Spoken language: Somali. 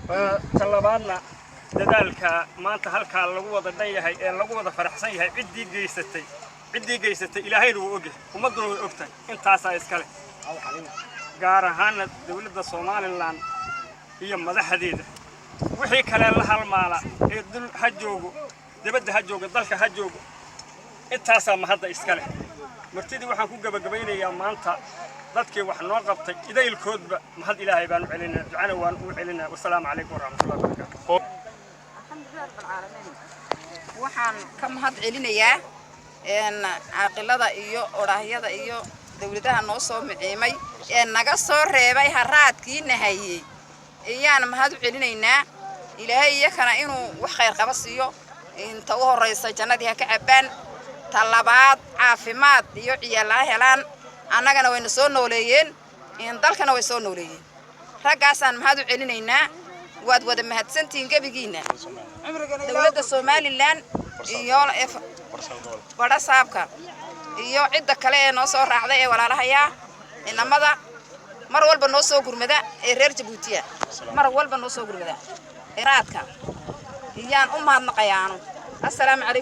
talabaadna dadaalka maanta halkaa lagu wada dhanyahay ee lagu wada faraxsan yahay ciddii geysatay ilaahayna wuu ogyahay ummaduna way ogtahay intaasaa iskale gaar ahaana dawladda Soomaaliland iyo madaxdeeda wixii kale la halmaala ee dul ha joogo dibadda ha joogo dalka ha joogo intaasaa mahadda iskale martidii waxaan ku gabagabaynayaa maanta dadkii wax noo qabtay idaylkoodba mahad ilaahay baan u celinaa ducana waan u celinaa wassalaamu calaykum waraxmatullaahi wabarakaatuh alxamdulillaah rabbil caalamiin waxaan ka mahad celinayaa caaqilada iyo oraahyada iyo dawladaha noo soo miciimay ee naga soo reebay haraadkii nahayay iyaan mahad u celinaynaa ilaahay iyakana inuu wax khayr qaba siiyo inta u horeysa jannadii ha ka cabaan talabaad caafimaad iyo ciyaalaha helaan annagana wayna soo nooleeyeen dalkana way soo nooleeyeen raggaasaan mahad u celinaynaa waad wada mahadsantihiin gabigiina dawladda Soomaaliland iyo bada saabka iyo cidda kale ee noo soo raacday ee walaalahaya inamada mar walba noo soo gurmada ee reer Jabuutiya mar walba noo soo gurmada raadka iyaan u mahadnaqayaano assalaamu calaykum